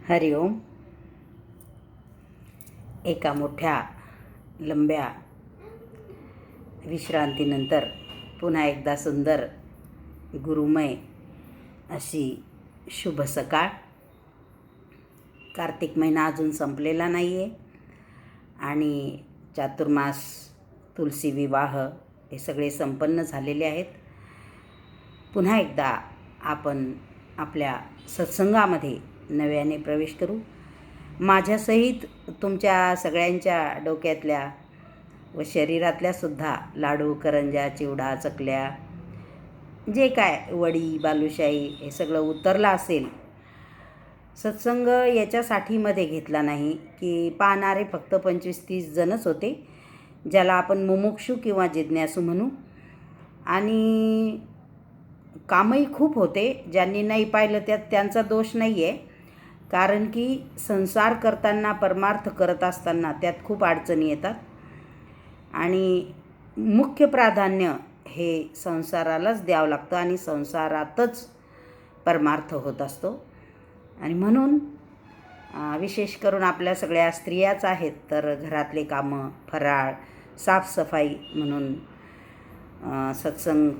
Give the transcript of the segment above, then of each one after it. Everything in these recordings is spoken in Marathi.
हरिओम. एका मोठ्या लंब्या विश्रांतीनंतर पुन्हा एकदा सुंदर गुरुमय अशी शुभ सकाळ. कार्तिक महिना अजून संपलेला नाही आहे आणि चातुर्मास, तुलसी विवाह हे सगळे संपन्न झालेले आहेत. पुन्हा एकदा आपण आपल्या सत्संगामध्ये नव्याने प्रवेश करू. माझ्यासहित तुमच्या सगळ्यांच्या डोक्यातल्या व शरीरातल्यासुद्धा लाडू, करंज्या, चिवडा, चकल्या, जे काय वडी, बालुशाही हे सगळं उतरलं असेल. सत्संग याच्यासाठी मध्ये घेतला नाही की पाहणारे फक्त 25-30 जणच होते, ज्याला आपण मुमुक्षू किंवा जिज्ञासू म्हणू. आणि कामही खूप होते. ज्यांनी नाही पाहिलं त्यात त्यांचा दोष नाही आहे, कारण की संसार करताना, परमार्थ करत असताना त्यात खूप अडचणी येतात आणि मुख्य प्राधान्य हे संसारालाच द्यावं लागतं आणि संसारातच परमार्थ होत असतो. आणि म्हणून विशेष करून आपल्या सगळ्या स्त्रियाच आहेत, तर घरातले कामं, फराळ, साफसफाई म्हणून सत्संग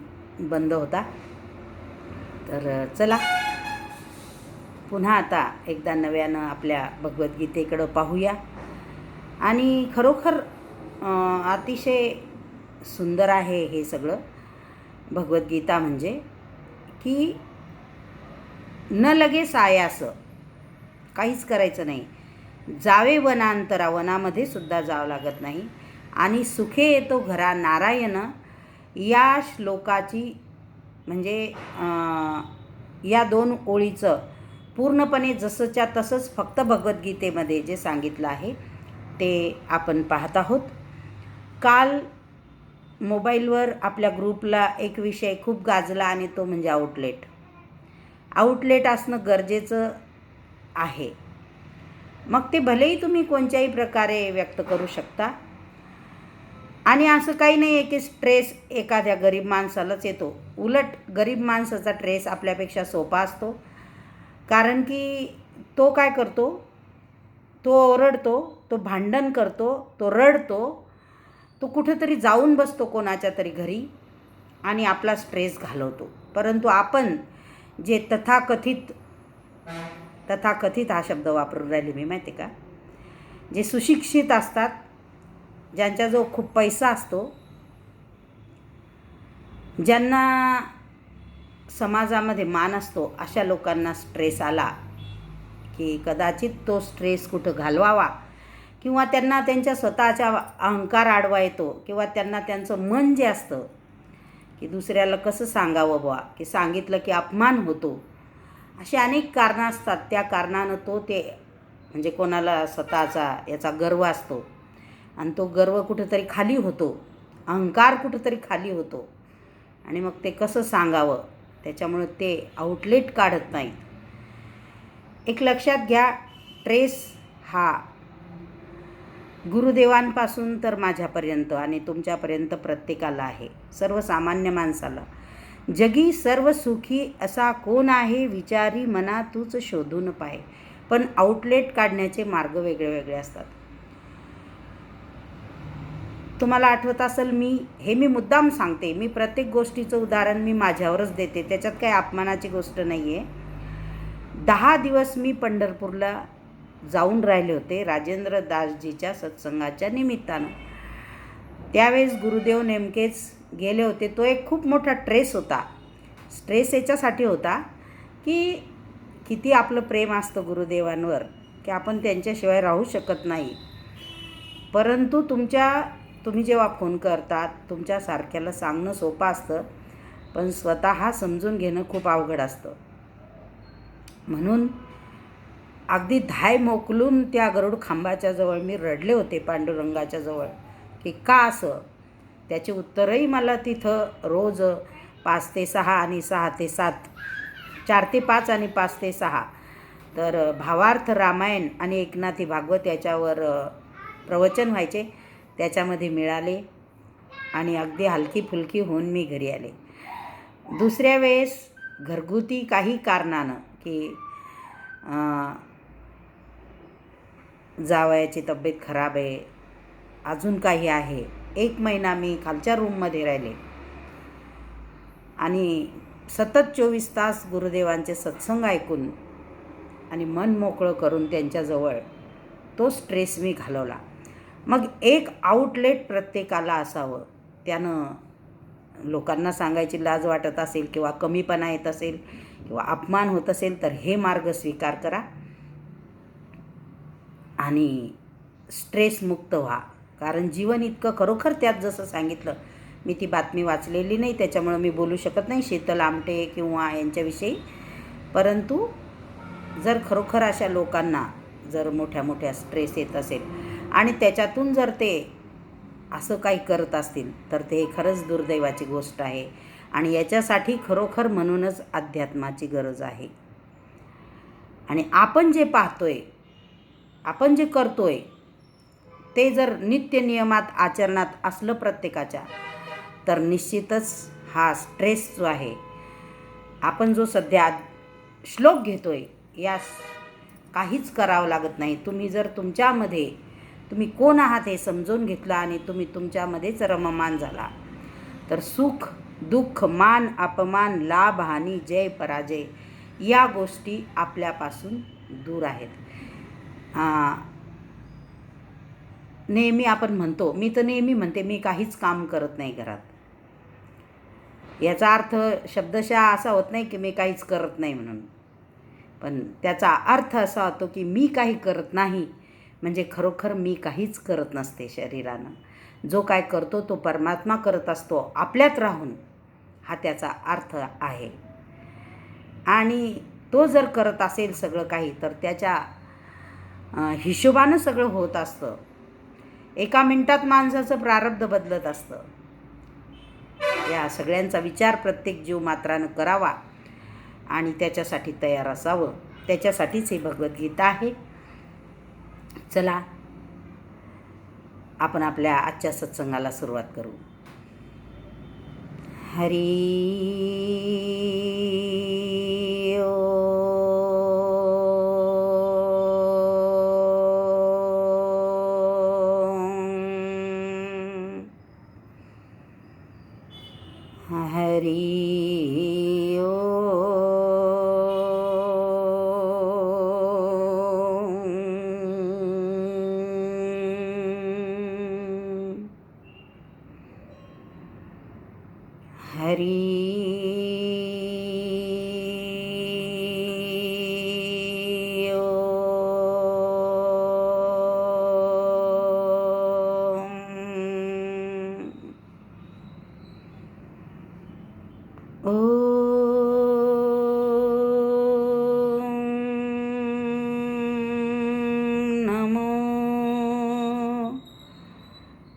बंद होता. तर चला पुन्हा आता एकदा नव्यानं आपल्या भगवद्गीतेकडं पाहूया. आणि खरोखर अतिशय सुंदर आहे हे सगळं. भगवद्गीता म्हणजे की न लगे सायास, काहीच करायचं नाही. जावे वनांतरा, वनामध्ये सुद्धा जावं लागत नाही. आणि सुखे येतो घरा नारायण, या श्लोकाची म्हणजे या 2 ओळीचं पूर्णपणे जसंच्या तसंच फक्त भगवद्गीतेमध्ये जे सांगितलं आहे ते आपण पाहत आहोत. काल मोबाईलवर आपल्या ग्रुपला एक विषय खूप गाजला आणि तो म्हणजे आउटलेट असणं गरजेचं आहे. मग ते भलेही तुम्ही कोणत्याही प्रकारे व्यक्त करू शकता. आणि असं काही नाही आहे की स्ट्रेस एखाद्या गरीब माणसालाच येतो. उलट गरीब माणसाचा ट्रेस आपल्यापेक्षा सोपा असतो, कारण की तो काय करतो, तो ओरडतो, तो भांडण करतो, तो रडतो, तो कुठेतरी जाऊन बसतो कोणाच्या तरी घरी आणि आपला स्ट्रेस घालवतो. परंतु आपण जे तथाकथित हा शब्द वापरून राहिले मी, माहिती का, जे सुशिक्षित असतात, ज्यांच्याजवळ खूप पैसा असतो, ज्यांना समाजामध्ये मान असतो, अशा लोकांना स्ट्रेस आला की कदाचित तो स्ट्रेस कुठं घालवावा किंवा त्यांना त्यांच्या स्वतःच्या अहंकार आडवा येतो किंवा त्यांना त्यांचं मन जे असतं की दुसऱ्याला कसं सांगावं बा, की सांगितलं की अपमान होतो, अशी अनेक कारणं असतात. त्या कारणानं ते म्हणजे कोणाला स्वतःचा याचा गर्व असतो आणि तो गर्व कुठंतरी खाली होतो, अहंकार कुठंतरी खाली होतो आणि मग ते कसं सांगावं, त्याच्यामुळे ते आउटलेट काढत नाहीत. एक लक्षात घ्या, ट्रेस हा गुरुदेवांपासून तर माझ्यापर्यंत आणि तुमच्यापर्यंत प्रत्येकाला आहे, सर्वसामान्य माणसाला. जगी सर्व सुखी असा कोण आहे, विचारी मना तूच शोधून पाहे. पण आउटलेट काढण्याचे मार्ग वेगळे वेगळे असतात. तुम्हाला आठवत असेल, मी मुद्दाम सांगते, मी प्रत्येक गोष्टीचं उदाहरण मी माझ्यावरच देते, त्याच्यात काही अपमानाची गोष्ट नाही आहे. 10 दिवस मी पंढरपूरला जाऊन राहिले होते राजेंद्र दासजीच्या सत्संगाच्या निमित्तानं. त्यावेळेस गुरुदेव नेमकेच गेले होते. तो एक खूप मोठा ट्रेस होता. स्ट्रेस याच्यासाठी होता की किती आपलं प्रेम असतं गुरुदेवांवर, की आपण त्यांच्याशिवाय राहू शकत नाही. परंतु तुम्ही जेव्हा फोन करतात, तुमच्यासारख्याला सांगणं सोपं असतं, पण स्वतः समजून घेणं खूप अवघड असतं. म्हणून अगदी धाय मोकलून त्या गरुड खांबाच्या जवळ मी रडले होते, पांडुरंगाच्या जवळ, की का असं. त्याचे उत्तरही मला तिथं रोज 5 ते 6 आणि 6 ते 7, 4 ते 5 आणि 5 ते 6 तर भावार्थ रामायण आणि एकनाथी भागवत याच्यावर प्रवचन व्हायचे, त्याच्यामध्ये मिळाले आणि अगदी हलकी फुलकी होऊन मी घरी आले. दुसऱ्या वेळेस घरगुती काही कारणानं की जावयाची तब्येत खराब आहे, अजून काही आहे. 1 महिना मी खालच्या रूममध्ये राहिले आणि सतत 24 तास गुरुदेवांचे सत्संग ऐकून आणि मन मोकळं करून त्यांच्याजवळ तो स्ट्रेस मी घालवला. मग एक आउटलेट प्रत्येकाला असावं. त्यानं लोकांना सांगायची लाज वाटत असेल किंवा कमीपणा येत असेल किंवा अपमान होत असेल तर हे मार्ग स्वीकार करा आणि स्ट्रेसमुक्त व्हा. कारण जीवन इतकं खरोखर त्यात जसं सांगितलं, मी ती बातमी वाचलेली नाही त्याच्यामुळं मी बोलू शकत नाही शीतल आमटे किंवा यांच्याविषयी. परंतु जर खरोखर अशा लोकांना जर मोठ्या मोठ्या स्ट्रेस येत असेल आणि त्याच्यातून जर ते असं काही करत असतील तर ते खरंच दुर्दैवाची गोष्ट आहे आणि याच्यासाठी खरोखर म्हणूनच अध्यात्माची गरज आहे. आणि आपण जे पाहतोय, आपण जे करतोय ते जर नित्य नियमात आचरणात असलं प्रत्येकाच्या, तर निश्चितच हा स्ट्रेस जो आहे, आपण जो सध्या श्लोक घेतोय, यास काहीच करावं लागत नाही. तुम्ही जर तुमच्यामध्ये तुम्ही कोण आहात हे समजून घेतलं आणि तुम्ही तुमच्यामध्येच रममान झाला, तर सुख दुःख मान अपमान लाभ हानी जय पराजय या गोष्टी आपल्यापासून दूर आहेत. नेहमी आपण म्हणतो, मी तर नेहमी म्हणते मी काहीच काम करत नाही घरात. याचा अर्थ शब्दशः असा होत नाही की मी काहीच करत नाही म्हणून, पण त्याचा अर्थ असा होतो की मी काही करत नाही म्हणजे खरोखर मी काहीच करत नसते शरीरानं. जो काय करतो तो परमात्मा करत असतो आपल्यात राहून, हा त्याचा अर्थ आहे. आणि तो जर करत असेल सगळं काही तर त्याच्या हिशोबानं सगळं होत असतं. 1 मिनिटात माणसाचं प्रारब्ध बदलत असतं. या सगळ्यांचा विचार प्रत्येक जीव मात्रानं करावा आणि त्याच्यासाठी तयार असावं. त्याच्यासाठीच ही भगवद्गीता आहे. चला आपण आपल्या आजच्या सत्संगाला सुरुवात करू. हरी हरी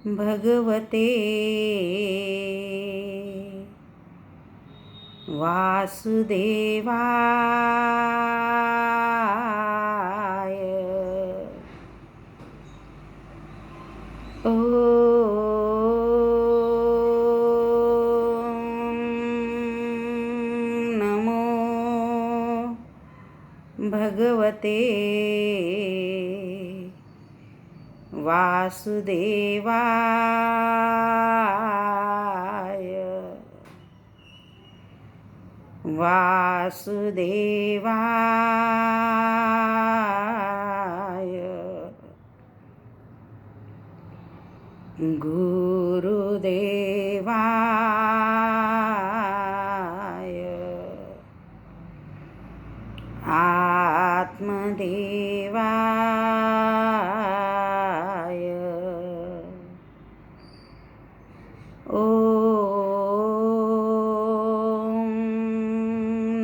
भगवते वासुदेवाय. नमो भगवते वासुदेवाय. वासुदेवाय. गुरुदेवाय. आत्मदेवाय.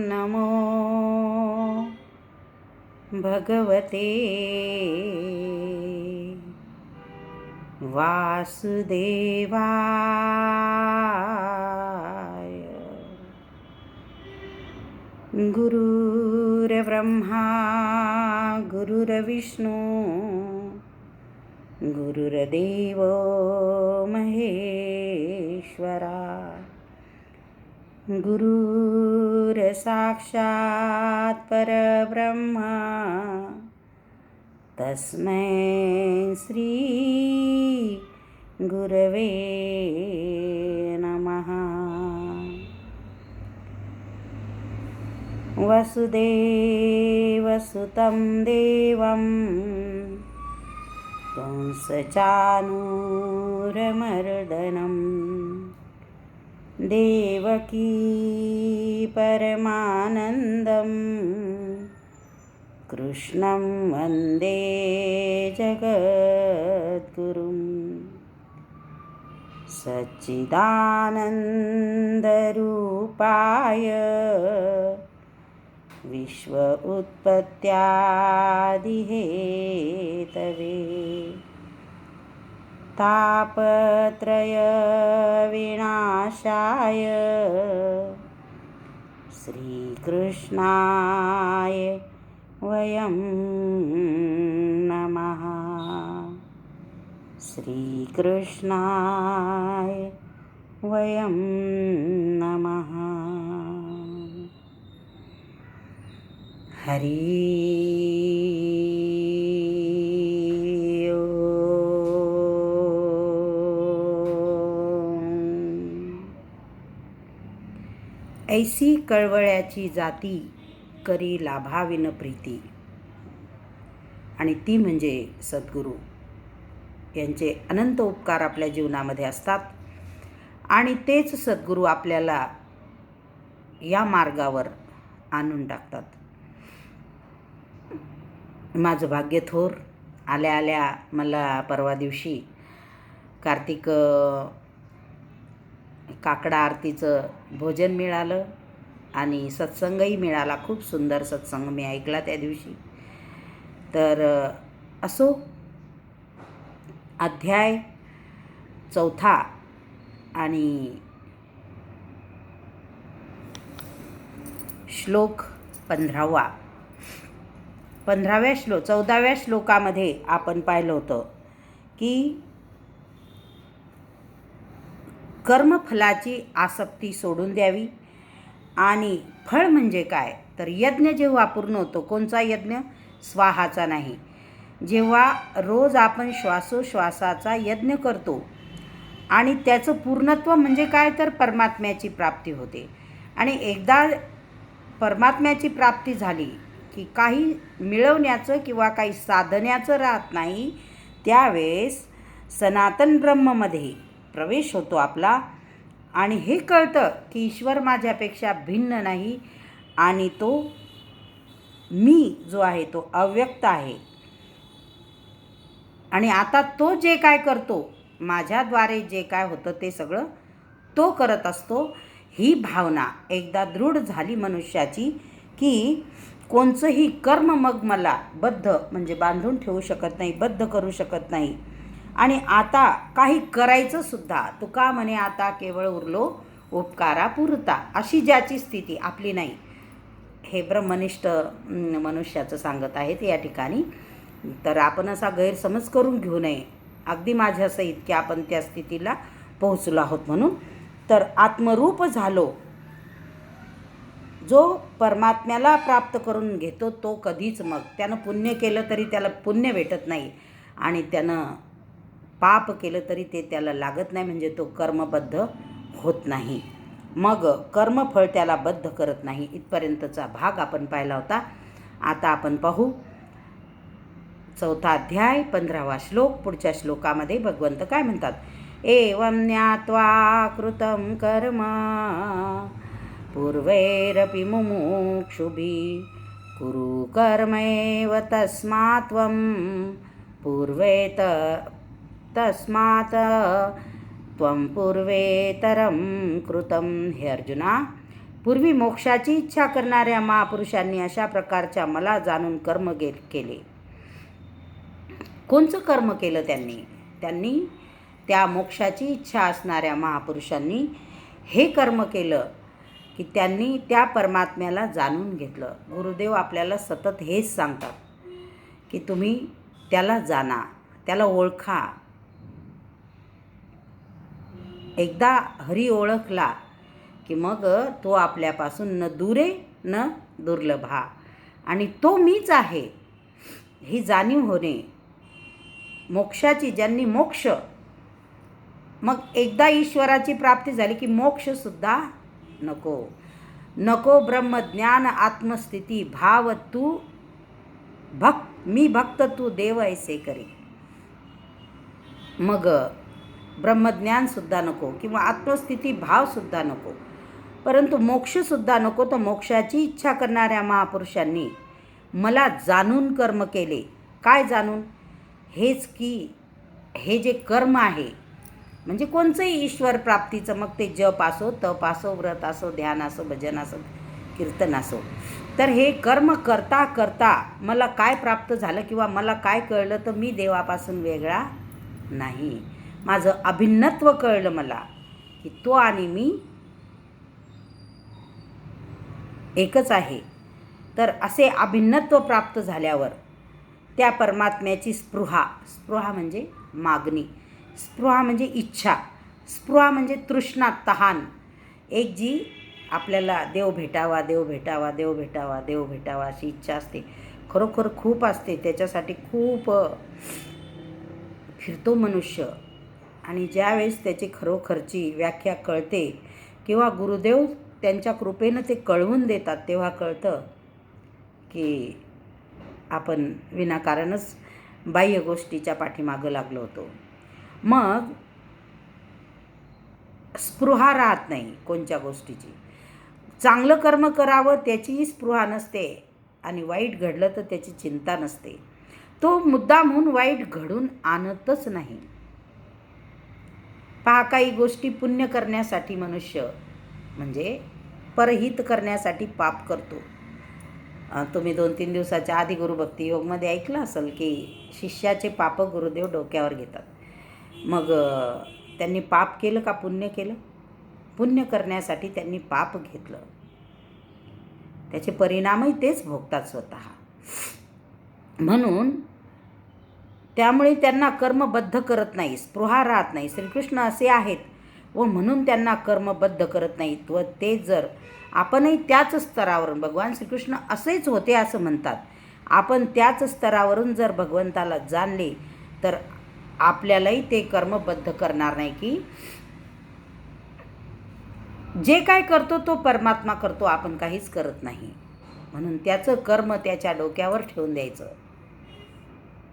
नमो भगवते वासुदेवाय. गुरुर्ब्रह्मा गुरुर्विष्णू गुरुर्देव महेश्वरा. गुरुर्साक्षात् परब्रह्मा तस्मै श्री गुरवे नमः. वसुदेवसुतं देवं कंसचाणूरमर्दनं देवकी परमानन्दं कृष्णं वन्दे जगद्गुरुं. सच्चिदानन्दरूपाय विश्व उत्पत्त्यादिहेतवे तापत्रय विनाशाय श्रीकृष्णाय वयं नमः. श्रीकृष्णाय वयं नमः. हरि ऐसी कळवळ्याची जाती करी लाभाविन प्रीती. आणि ती म्हणजे सद्गुरू यांचे अनंत उपकार आपल्या जीवनामध्ये असतात आणि तेच सद्गुरू आपल्याला या मार्गावर आणून टाकतात. माझं भाग्य थोर. आल्या आल्या मला परवा दिवशी कार्तिक काकडा आरतीचं भोजन मिळालं आणि सत्संगही मिळाला. खूप सुंदर सत्संग मी ऐकला त्या दिवशी. तर असो, अध्याय 4 आणि श्लोक 15. 14व्या श्लोकामध्ये आपण पाहिलं होतं की कर्मफलाची आसक्ती सोडून द्यावी. आणि फळ म्हणजे काय, तर यज्ञ जेव्हा पूर्ण होतो, कोणचा यज्ञ? स्वाहाचा नाही. जेव्हा रोज आपण श्वासोश्वासाचा यज्ञ करतो आणि त्याचं पूर्णत्व म्हणजे काय, तर परमात्म्याची प्राप्ती होते. आणि एकदा परमात्म्याची प्राप्ती झाली की काही मिळवण्याचं किंवा काही साधण्याचं राहत नाही. त्यावेळेस सनातन ब्रह्ममध्ये प्रवेश होतो आपला आणि हे कळतं की ईश्वर माझ्यापेक्षा भिन्न नाही आणि तो मी जो आहे तो अव्यक्त आहे. आणि आता तो जे काय करतो, माझ्याद्वारे जे काय होतं ते सगळं तो करत असतो. ही भावना एकदा दृढ झाली मनुष्याची की कोणचंही कर्म मग मला बद्ध म्हणजे बांधून ठेवू शकत नाही, बद्ध करू शकत नाही. आणि आता काही करायचं सुद्धा, तुका म्हणे आता केवळ उरलो उपकारापुरता, अशी ज्याची स्थिती आपली नाही. हे ब्रह्मनिष्ठ मनुष्याचं सांगत आहेत या ठिकाणी. तर आपण असा गैरसमज करून घेऊ नये, अगदी माझ्यासहित की आपण त्या स्थितीला पोहोचलो आहोत म्हणून. तर आत्मरूप झालो, जो परमात्म्याला प्राप्त करून घेतो तो कधीच मग त्यानं पुण्य केलं तरी त्याला पुण्य भेटत नाही आणि त्यानं पाप केलं तरी ते त्याला लागत नाही, म्हणजे तो कर्मबद्ध होत नाही. मग कर्मफळ त्याला बद्ध करत नाही. इथपर्यंतचा भाग आपण पाहिला होता. आता आपण पाहू 4 अध्याय 15वा श्लोक. पुढच्या श्लोकामध्ये भगवंत काय म्हणतात? एवं ज्ञात्वा कृतं कर्म पूर्वैरपि मुमुक्षुभिः कुरु कर्मैव तस्मात् त्वं तस्मात् त्वं पूर्वेतरं कृतं. हे अर्जुना, पूर्वी मोक्षाची इच्छा करणाऱ्या महापुरुषांनी अशा प्रकारच्या मला जाणून कर्म केले. कोणचं कर्म केलं त्यांनी त्या मोक्षाची इच्छा असणाऱ्या महापुरुषांनी हे कर्म केलं की त्यांनी त्या परमात्म्याला जाणून घेतलं. गुरुदेव आपल्याला सतत हेच सांगतात की तुम्ही त्याला जाणा, त्याला ओळखा. एकदा हरी ओळखला की मग तो आपल्यापासून न दुरे न दुर्लभा, आणि तो मीच आहे. ही जाणीव होणे, मोक्षाची, ज्यांनी मोक्ष, मग एकदा ईश्वराची प्राप्ती झाली की मोक्षसुद्धा नको. नको ब्रह्मज्ञान आत्मस्थिती भाव तू मी भक्त तू देव ऐसे करी. मग ब्रह्मज्ञानसुद्धा नको किंवा आत्मस्थिती भावसुद्धा नको, परंतु मोक्षसुद्धा नको. तर मोक्षाची इच्छा करणाऱ्या महापुरुषांनी मला जाणून कर्म केले. काय जाणून? हेच की हे जे कर्म आहे, म्हणजे कोणचंही ईश्वर प्राप्तीचं, मग ते जप असो, तप असो, व्रत असो, ध्यान असो, भजन असो, कीर्तन असो, तर हे कर्म करता करता मला काय प्राप्त झालं किंवा मला काय कळलं, तर मी देवापासून वेगळा नाही. माझं अभिन्नत्व कळलं मला, की तो आणि मी एकच आहे. तर असे अभिन्नत्व प्राप्त झाल्यावर त्या परमात्म्याची स्पृहा म्हणजे मागणी, स्पृहा म्हणजे इच्छा, स्पृहा म्हणजे तृष्णा, तहान, एक जी आपल्याला देव भेटावा, देव भेटावा, देव भेटावा, देव भेटावा अशी इच्छा असते. खरोखर खूप असते, त्याच्यासाठी खूप फिरतो मनुष्य. आणि ज्यावेळेस त्याची खरोखरची व्याख्या कळते किंवा गुरुदेव त्यांच्या कृपेनं ते कळवून देतात, तेव्हा कळतं की आपण विनाकारणच बाह्य गोष्टीच्या पाठीमागं लागलो होतो. मग स्पृहा राहत नाही कोणत्या गोष्टीची. चांगलं कर्म करावं त्याचीही स्पृहा नसते आणि वाईट घडलं तर त्याची चिंता नसते. तो मुद्दामहून वाईट घडून आणतच नाही. पहा, काही गोष्टी पुण्य करण्यासाठी मनुष्य म्हणजे परहित करण्यासाठी पाप करतो. तुम्ही 2-3 दिवसाच्या आधी गुरुभक्ती योगमध्ये ऐकलं असेल की शिष्याचे पाप गुरुदेव डोक्यावर घेतात. मग त्यांनी पाप केलं का पुण्य केलं? पुण्य करण्यासाठी त्यांनी पाप घेतलं, त्याचे परिणामही तेच भोगतात स्वतः. म्हणून त्यामुळे त्यांना कर्मबद्ध करत नाही, स्पृहा राहत नाही. श्रीकृष्ण असे आहेत व म्हणून त्यांना कर्मबद्ध करत नाहीत. व ते जर आपणही त्याच स्तरावरून, भगवान श्रीकृष्ण असेच होते असं म्हणतात, आपण त्याच स्तरावरून जर भगवंताला जाणले तर आपल्यालाही ते कर्मबद्ध करणार नाही. की जे काय करतो तो परमात्मा करतो, आपण काहीच करत नाही. म्हणून त्याचं कर्म त्याच्या डोक्यावर ठेवून द्यायचं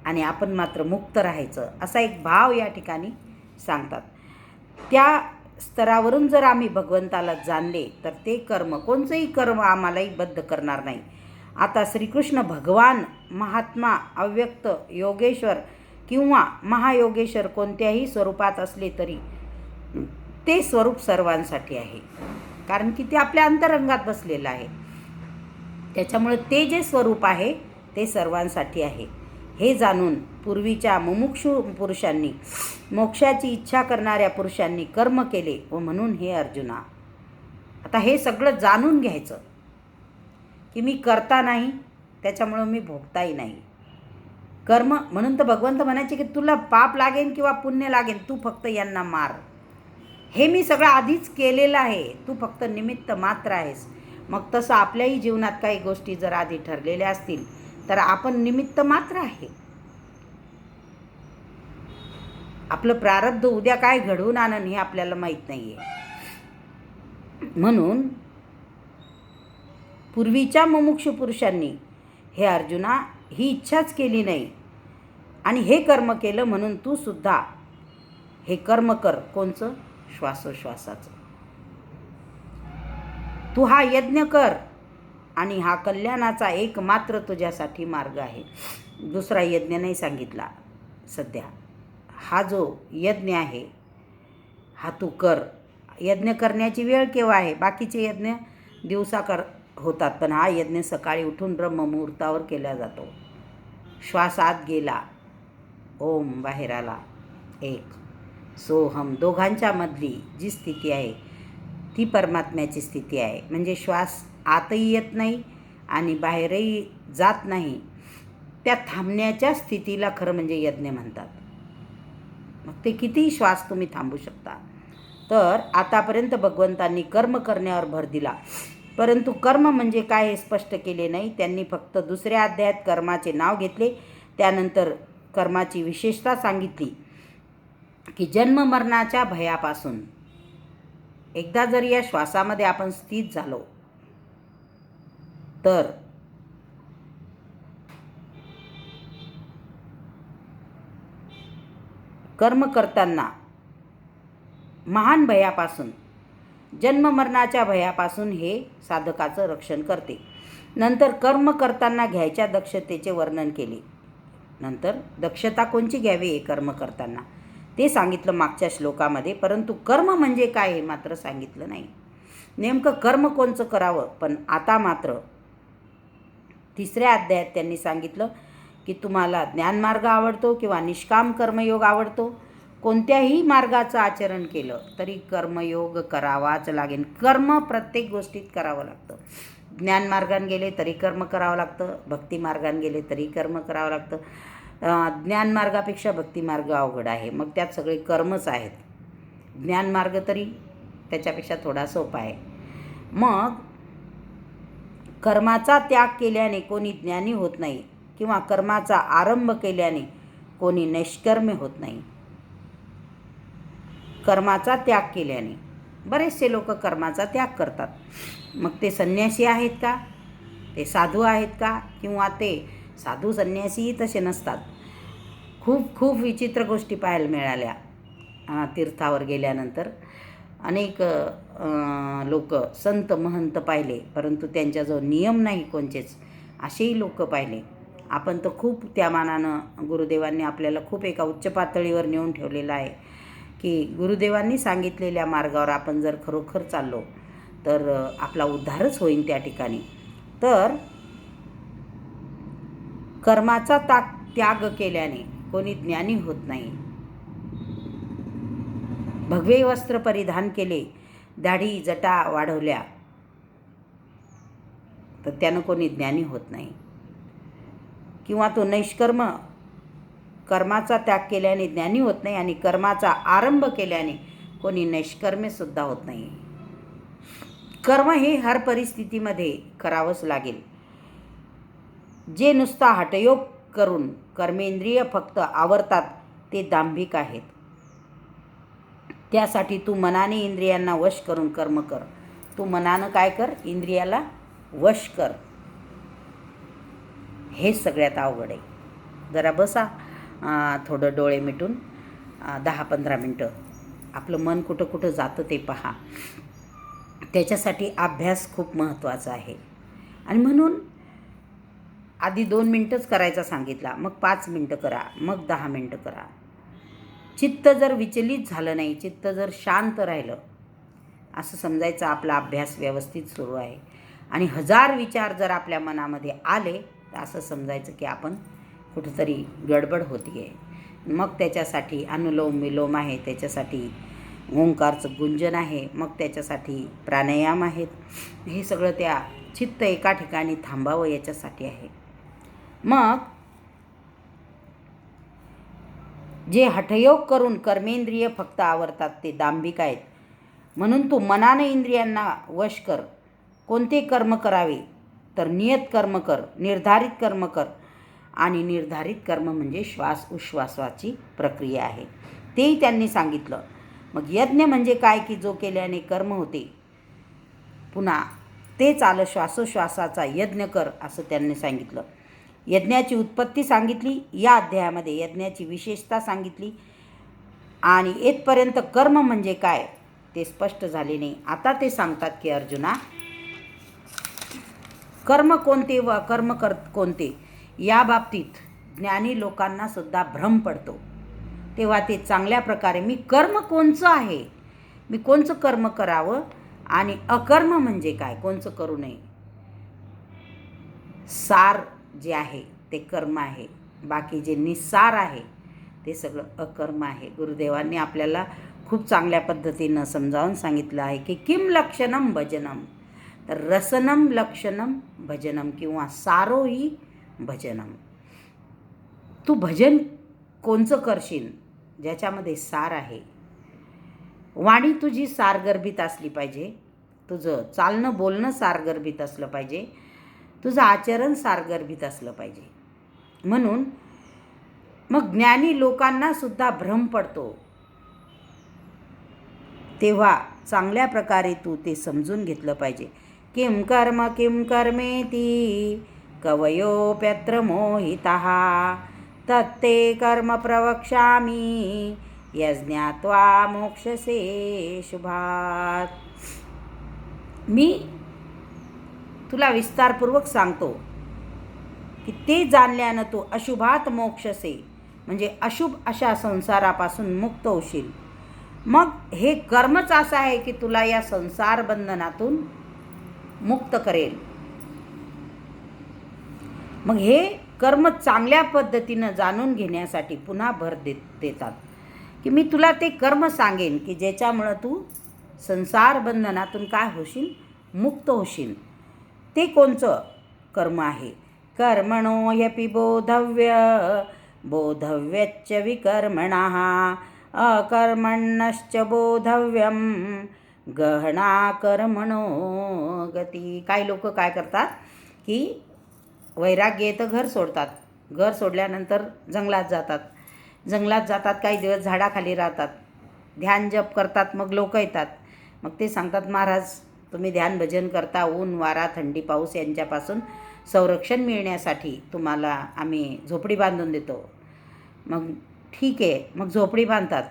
आणि आपण मात्र मुक्त राहायचं, असा एक भाव या ठिकाणी सांगतात. त्या स्तरावरून जर आम्ही भगवंताला जाणले तर ते कर्म, कोणचंही कर्म आम्हालाही बद्ध करणार नाही. आता श्रीकृष्ण भगवान, महात्मा, अव्यक्त, योगेश्वर किंवा महायोगेश्वर कोणत्याही स्वरूपात असले तरी ते स्वरूप सर्वांसाठी आहे, कारण की ते आपल्या अंतरंगात बसलेलं आहे. त्याच्यामुळे ते जे स्वरूप आहे ते सर्वांसाठी आहे. हे जाणून पूर्वीच्या मुमुक्षु पुरुषांनी, मोक्षाची इच्छा करणाऱ्या पुरुषांनी कर्म केले. व म्हणून हे अर्जुना, आता हे सगळं जाणून घ्यायचं की मी करता नाही, त्याच्यामुळं मी भोगताही नाही. कर्म म्हणून तर भगवंत म्हणायचे की तुला पाप लागेल किंवा पुण्य लागेल, तू फक्त यांना मार. हे मी सगळं आधीच केलेलं आहे, तू फक्त निमित्त मात्र आहेस. मग तसं आपल्याही जीवनात काही गोष्टी जर आधी ठरलेल्या असतील तर आपण निमित्त मात्र आहे. आपलं प्रारब्ध उद्या काय घडवून आणन हे आपल्याला माहीत नाही आहे. म्हणून पूर्वीच्या मुमुक्षु पुरुषांनी हे अर्जुना ही इच्छाच केली नाही आणि हे कर्म केलं, म्हणून तू सुद्धा हे कर्म कर. कोणचं? श्वासोश्वासाचं. तू हा यज्ञ कर आणि हा कल्याणाचा एकमात्र तुझ्यासाठी मार्ग आहे. दुसरा यज्ञ नाही सांगितला सध्या. हा जो यज्ञ आहे हा तू कर. यज्ञ करण्याची वेळ केव्हा आहे? बाकीचे यज्ञ दिवसा होतात, पण हा यज्ञ सकाळी उठून ब्रह्ममुहूर्तावर केला जातो. श्वास आत गेला, ओम बाहेर आला, एक सोहम. दोघांच्या मधली जी स्थिती आहे ती परमात्म्याची स्थिती आहे. म्हणजे श्वास आतही येत नाही आणि बाहेरही जात नाही. त्या थांबण्याच्या स्थितीला खरं म्हणजे यज्ञ म्हणतात. मग ते कितीही श्वास तुम्ही थांबू शकता. तर आतापर्यंत भगवंतांनी कर्म करण्यावर भर दिला, परंतु कर्म म्हणजे काय हे स्पष्ट केले नाही. त्यांनी फक्त दुसऱ्या अध्यायात कर्माचे नाव घेतले त्यानंतर कर्माची विशेषता सांगितली की जन्ममरणाच्या भयापासून एकदा जर या श्वासामध्ये आपण स्थित झालो तर कर्म करताना महान भयापासून, जन्ममरणाच्या भयापासून हे साधकाचं रक्षण करते. नंतर कर्म करताना घ्यायच्या दक्षतेचे वर्णन केले. नंतर दक्षता कोणची घ्यावी हे कर्म करताना ते सांगितलं मागच्या श्लोकामध्ये, परंतु कर्म म्हणजे काय हे मात्र सांगितलं नाही. नेमकं कर्म कोणचं करावं. पण आता मात्र 3ऱ्या अध्यायात त्यांनी सांगितलं की तुम्हाला ज्ञानमार्ग आवडतो किंवा निष्काम कर्मयोग आवडतो, कोणत्याही मार्गाचं आचरण केलं तरी कर्मयोग करावाच लागेल. कर्म प्रत्येक गोष्टीत करावं लागतं. ज्ञानमार्गाने गेले तरी कर्म करावं लागतं, भक्तिमार्गाने गेले तरी कर्म करावं लागतं. ज्ञानमार्गापेक्षा भक्तिमार्ग अवघड आहे, मग त्यात सगळे कर्मच आहेत. ज्ञानमार्ग तरी त्याच्यापेक्षा थोडा सोपा आहे. मग कर्माचा त्याग केल्याने कोणी ज्ञानी होत नाही किंवा कर्माचा आरंभ केल्याने कोणी निष्कर्मी होत नाही. कर्माचा त्याग केल्याने बरेचसे लोक कर्माचा त्याग करतात. मग ते संन्यासी आहेत का, ते साधू आहेत का, किंवा ते साधू संन्यासीही तसे नसतात. खूप खूप विचित्र गोष्टी पाहायला मिळाल्या तीर्थावर गेल्यानंतर. अनेक लोक संत महंत पाहिले, परंतु त्यांच्याजवळ नियम नाही कोणचेच, असेही लोक पाहिले आपण. तर खूप त्या मानानं गुरुदेवांनी आपल्याला खूप एका उच्च पातळीवर नेऊन ठेवलेलं आहे की गुरुदेवांनी सांगितलेल्या मार्गावर आपण जर खरोखर चाललो तर आपला उद्धारच होईल त्या ठिकाणी. तर कर्माचा त्याग केल्याने कोणी ज्ञानी होत नाही. भगवे वस्त्र परिधान केले, दाढी जटा वाढवल्या तर त्यानं कोणी ज्ञानी होत नाही. किंवा तो निष्कर्म कर्माचा त्याग केल्याने ज्ञानी होत नाही आणि कर्माचा आरंभ केल्याने कोणी निष्कर्मेसुद्धा होत नाही. कर्म हे हर परिस्थितीमध्ये करावंच लागेल. जे नुसता हठयोग करून कर्मेंद्रिय फक्त आवरतात ते दांभिक आहेत. त्यासाठी तू मनाने इंद्रियांना वश करून कर्म कर. तू मनानं काय कर, इंद्रियाला वश कर. हे सगळ्यात अवघड आहे. जरा बसा थोडं डोळे मिटून 10-15 मिनटं. आपलं मन कुठं कुठं जातं ते पहा. त्याच्यासाठी अभ्यास खूप महत्त्वाचा आहे. आणि म्हणून आधी 2 मिनटंच करायचा सांगितला, मग 5 मिनटं करा, मग 10 मिनटं करा. चित्त जर विचलित झालं नाही, चित्त जर शांत राहिलं, असं समजायचं आपला अभ्यास व्यवस्थित सुरू आहे. आणि 1000 विचार जर आपल्या मनामध्ये आले तर असं समजायचं की आपण कुठंतरी गडबड होती आहे. मग त्याच्यासाठी अनुलोम विलोम आहे, त्याच्यासाठी ओंकारचं गुंजन आहे, मग त्याच्यासाठी प्राणायाम आहेत. हे सगळं त्या चित्त एका ठिकाणी थांबावं याच्यासाठी आहे. मग जे हठयोग करून कर्मेंद्रिय फक्त आवरतात ते दांभिक आहेत. म्हणून तू मनाने इंद्रियांना वश कर. कोणते कर्म करावे तर नियत कर्म कर, निर्धारित कर्म कर. आणि निर्धारित कर्म म्हणजे श्वास उश्वासाची प्रक्रिया आहे, तेही त्यांनी सांगितलं. मग यज्ञ म्हणजे काय की जो केल्याने कर्म होते. पुन्हा तेच आलं, श्वासोश्वासाचा यज्ञ कर असं त्यांनी सांगितलं. यज्ञाची उत्पत्ती सांगितली या अध्यायामध्ये, यज्ञाची विशेषता सांगितली. आणि येथपर्यंत कर्म म्हणजे काय ते स्पष्ट झाले नाही. आता ते सांगतात की अर्जुना, कर्म कोणते व कर्म कोणते या बाबतीत ज्ञानी लोकांना सुद्धा भ्रम पडतो. तेव्हा ते चांगल्या प्रकारे मी कर्म कोणचं आहे, मी कोणचं कर्म करावं आणि अकर्म म्हणजे काय, कोणचं करू नये. सार जे आहे ते कर्म आहे, बाकी जे निस्सार आहे ते सगळं अकर्म आहे. गुरुदेवांनी आपल्याला खूप चांगल्या पद्धतीनं समजावून सांगितलं आहे की किम लक्षणम भजनम, तर रसनम लक्षणम भजनम किंवा सारोही भजनम. तू भजन कोणचं करशील ज्याच्यामध्ये सार आहे. वाणी तुझी सारगर्भित असली पाहिजे, तुझं चालणं बोलणं सारगर्भित असलं पाहिजे, तुझं आचरण सारगर्भित असलं पाहिजे. म्हणून मग ज्ञानी लोकांना सुद्धा भ्रम पडतो. तेव्हा चांगल्या प्रकारे तू ते समजून घेतलं पाहिजे. किं कर्मेती कवयोप्यत्र मोहिताः तत्ते कर्म प्रवक्ष्यामि यज्ञात्वा मोक्षसे शुभात्. मी तुला विस्तारपूर्वक सांगतो की ते जाणल्यानं तू अशुभात मोक्षसे म्हणजे अशुभ अशा संसारापासून मुक्त होशील. मग हे कर्मच असं आहे की तुला या संसार बंधनातून मुक्त करेल. मग हे कर्म चांगल्या पद्धतीनं जाणून घेण्यासाठी पुन्हा भर देतात की मी तुला ते कर्म सांगेन की ज्याच्यामुळं तू संसार बंधनातून काय होशील, मुक्त होशील. ते कोणचं कर्म आहे? कर्मणो ह्यपि बोधव्यच्च विकर्मणः अकर्मण्यश्च बोधव्यम गहना कर्मणो गती. काही लोक काय करतात की वैराग्य येतं घर सोडतात. घर सोडल्यानंतर जंगलात जातात. काही दिवस झाडाखाली राहतात, ध्यान जप करतात. मग लोक येतात, मग ते सांगतात महाराज तुम्ही ध्यान भजन करता, ऊन वारा थंडी पाऊस यांच्यापासून संरक्षण मिळण्यासाठी तुम्हाला आम्ही झोपडी बांधून देतो. मग ठीक आहे, मग झोपडी बांधतात.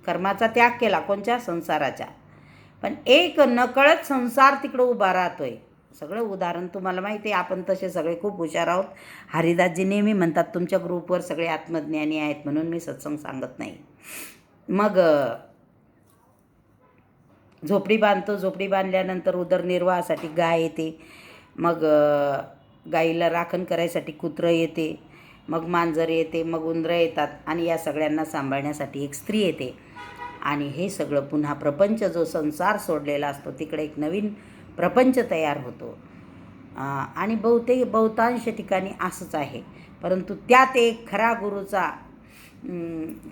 कर्माचा त्याग केला, कोणत्या? संसाराच्या. पण एक नकळत संसार तिकडं उभा राहतोय. सगळं उदाहरण तुम्हाला माहिती आहे. आपण तसे सगळे खूप हुशार आहोत. हरिदासजी नेहमी म्हणतात तुमच्या ग्रुपवर सगळे आत्मज्ञानी आहेत म्हणून मी सत्संग सांगत नाही. मग झोपडी बांधतो. झोपडी बांधल्यानंतर उदरनिर्वाहासाठी गाय येते. मग गाईला राखण करायसाठी कुत्रं येते. मग मांजर येते. मग उंदरं येतात. आणि या सगळ्यांना सांभाळण्यासाठी एक स्त्री येते. आणि हे सगळं पुन्हा प्रपंच जो संसार सोडलेला असतो तिकडे एक नवीन प्रपंच तयार होतो. आणि बहुतांश ठिकाणी असंच आहे. परंतु त्यात एक खरा गुरुचा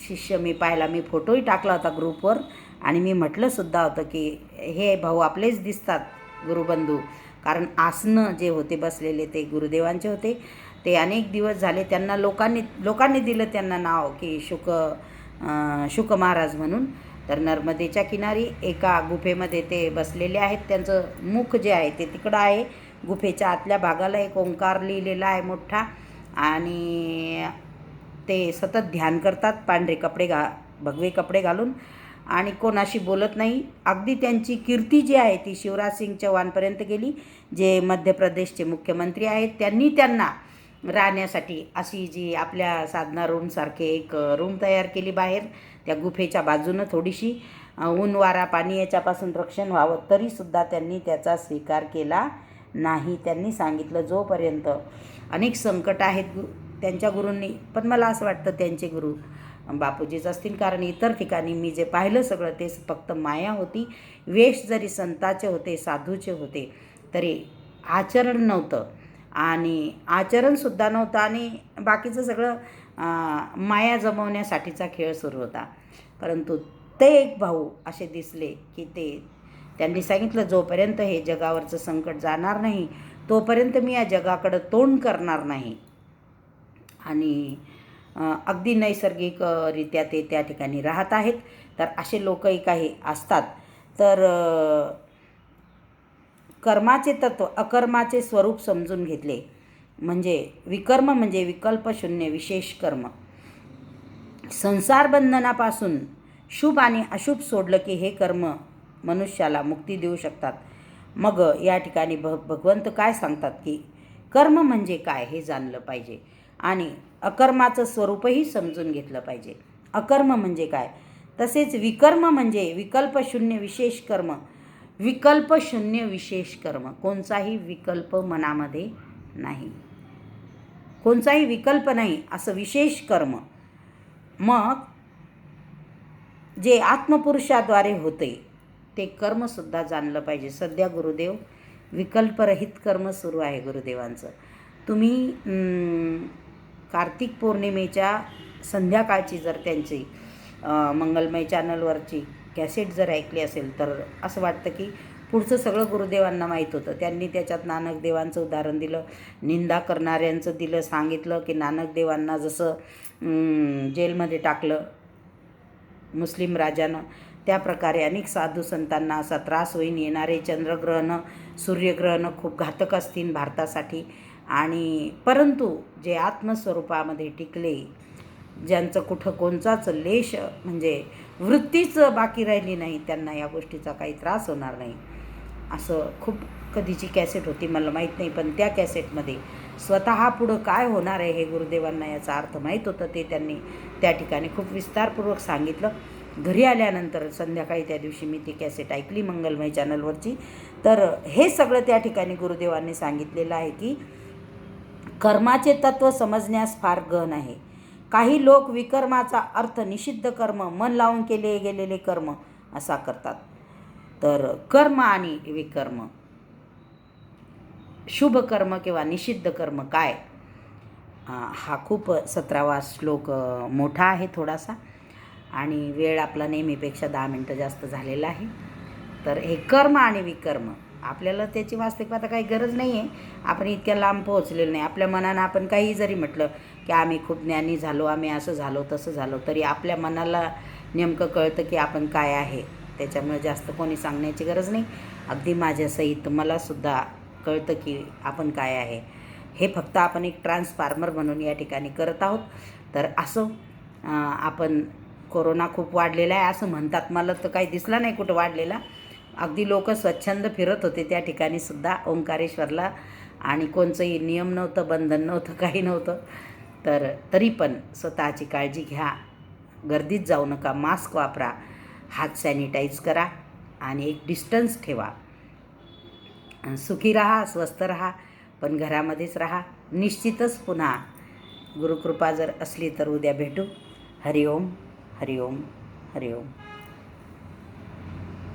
शिष्य मी पाहिला. मी फोटोही टाकला होता ग्रुपवर आणि मी म्हटलंसुद्धा होतं की हे भाऊ आपलेच दिसतात गुरुबंधू. कारण आसनं जे होते बसलेले ते गुरुदेवांचे होते. ते अनेक दिवस झाले. त्यांना लोकांनी दिलं त्यांना नाव की शुक महाराज म्हणून. तर नर्मदेच्या किनारी एका गुफेमध्ये ते बसलेले आहेत. त्यांचं मुख जे आहे ते तिकडं आहे. गुफेच्या आतल्या भागाला एक ओंकार लिहिलेला आहे मोठा. आणि ते सतत ध्यान करतात पांढरे भगवे कपडे घालून आणि कोणाशी बोलत नाही. अगदी त्यांची कीर्ती जी आहे ती शिवराज सिंग चौहानपर्यंत गेली, जे मध्य प्रदेशचे मुख्यमंत्री आहेत. त्यांनी त्यांना राहण्यासाठी अशी जी आपल्या साधना रूमसारखे एक रूम तयार केली बाहेर त्या गुफेच्या बाजूनं थोडीशी. ऊन वारा पाणी याच्यापासून रक्षण व्हावं, तरीसुद्धा त्यांनी त्याचा स्वीकार केला नाही. त्यांनी सांगितलं जोपर्यंत अनेक संकट आहेत त्यांच्या गुरूंनी. पण मला असं वाटतं त्यांचे गुरु बापूजीच असतील. कारण इतर ठिकाणी मी जे पाहिलं सगळं ते फक्त माया होती. वेश जरी संताचे होते, साधूचे होते, तरी आचरण नव्हतं. आणि आचरणसुद्धा नव्हतं. आणि बाकीचं सगळं माया जमवण्यासाठीचा खेळ सुरू होता. परंतु ते एक भाऊ असे दिसले की त्यांनी सांगितलं जोपर्यंत हे जगावरचं संकट जाणार नाही तोपर्यंत मी या जगाकडं तोंड करणार नाही. आणि अगदी नैसर्गिकरित्या ते त्या ठिकाणी राहत आहेत. तर असे लोकही काही असतात. तर कर्माचे तत्व, अकर्माचे स्वरूप समजून घेतले म्हणजे विकर्म म्हणजे विकल्पशून्य विशेष कर्म. संसार बंधनापासून शुभ आणि अशुभ सोडलं की हे कर्म मनुष्याला मुक्ती देऊ शकतात. मग या ठिकाणी भगवंत काय सांगतात की कर्म म्हणजे काय हे जाणलं पाहिजे आणि अकर्माचं स्वरूपही समजून घेतलं पाहिजे. अकर्म म्हणजे काय, तसेच विकर्म म्हणजे विकल्पशून्य विशेष कर्म. विकल्पशून्य विशेष कर्म, कोणताही विकल्प मनामध्ये नाही, कोणताही विकल्प नाही असं विशेष कर्म. मग जे आत्मपुरुषाद्वारे होते ते कर्मसुद्धा जाणलं पाहिजे. सध्या गुरुदेव विकल्परहित कर्म सुरू आहे गुरुदेवांचं. तुम्ही कार्तिक पौर्णिमेच्या संध्याकाळची जर त्यांची मंगलमय चॅनलवरची कॅसेट जर ऐकली असेल तर असं वाटतं की पुढचं सगळं गुरुदेवांना माहीत होतं. त्यांनी त्याच्यात नानकदेवांचं उदाहरण दिलं, निंदा करणाऱ्यांचं दिलं, सांगितलं की नानकदेवांना जसं जेलमध्ये टाकलं मुस्लिम राजानं, त्याप्रकारे अनेक साधू संतांना असा त्रास होईन. येणारे चंद्रग्रहणं, सूर्यग्रहणं खूप घातक असतील भारतासाठी. आणि परंतु जे आत्मस्वरूपामध्ये टिकले, ज्यांचं कुठं कोणचाच लेश म्हणजे वृत्तीच बाकी राहिली नाही, त्यांना या गोष्टीचा काही त्रास होणार नाही. असं खूप कधीची कॅसेट होती मला माहीत नाही, पण त्या कॅसेटमध्ये स्वतः पुढं काय होणार आहे हे गुरुदेवांना याचा अर्थ माहीत होतं. ते त्यांनी त्या ठिकाणी खूप विस्तारपूर्वक सांगितलं. घरी आल्यानंतर संध्याकाळी त्या दिवशी मी ती कॅसेट ऐकली मंगलमय चॅनलवरची. तर हे सगळं त्या ठिकाणी गुरुदेवांनी सांगितलेलं आहे की कर्माचे तत्त्व समजण्यास फार गहन आहे. काही लोक विकर्माचा अर्थ निषिद्ध कर्म, मन लावून केले गेलेले कर्म असा करतात. तर कर्म आणि विकर्म, शुभ कर्म किंवा निषिद्ध कर्म काय, हा खूप 17वा श्लोक मोठा आहे थोडासा, आणि वेळ आपला नेहमीपेक्षा 10 मिनटं जास्त झालेला आहे. तर हे कर्म आणि विकर्म आपल्याला त्याची वास्तविकता काही गरज नाही आहे. आपण इतक्या लांब पोहोचलेलो नाही. आपल्या मनानं आपण काही जरी म्हटलं की आम्ही खूप ज्ञानी झालो, आम्ही असं झालो तसं झालो, तरी आपल्या मनाला नेमकं कळतं की आपण काय आहे. त्याच्यामुळे जास्त कोणी सांगण्याची गरज नाही. अगदी माझ्यासहित मलासुद्धा कळतं की आपण काय आहे. हे फक्त आपण एक ट्रान्सफॉर्मर म्हणून या ठिकाणी करत आहोत. तर असं आपण कोरोना खूप वाढलेला आहे असं म्हणतात, मला तर काही दिसला नाही कुठं वाढलेला. अगदी लोक स्वच्छंद फिरत होते त्या ठिकाणी सुद्धा ओंकारेश्वरला, आणि कोणचंही नियम नव्हतं, बंधन नव्हतं, काही नव्हतं. तर तरी पण स्वतःची काळजी घ्या, गर्दीत जाऊ नका, मास्क वापरा, हात सॅनिटाईज करा आणि एक डिस्टन्स ठेवा. सुखी राहा, स्वस्थ राहा, पण घरामध्येच राहा. निश्चितच पुन्हा गुरुकृपा जर असली तर उद्या भेटू. हरिओम हरिओम हरिओम.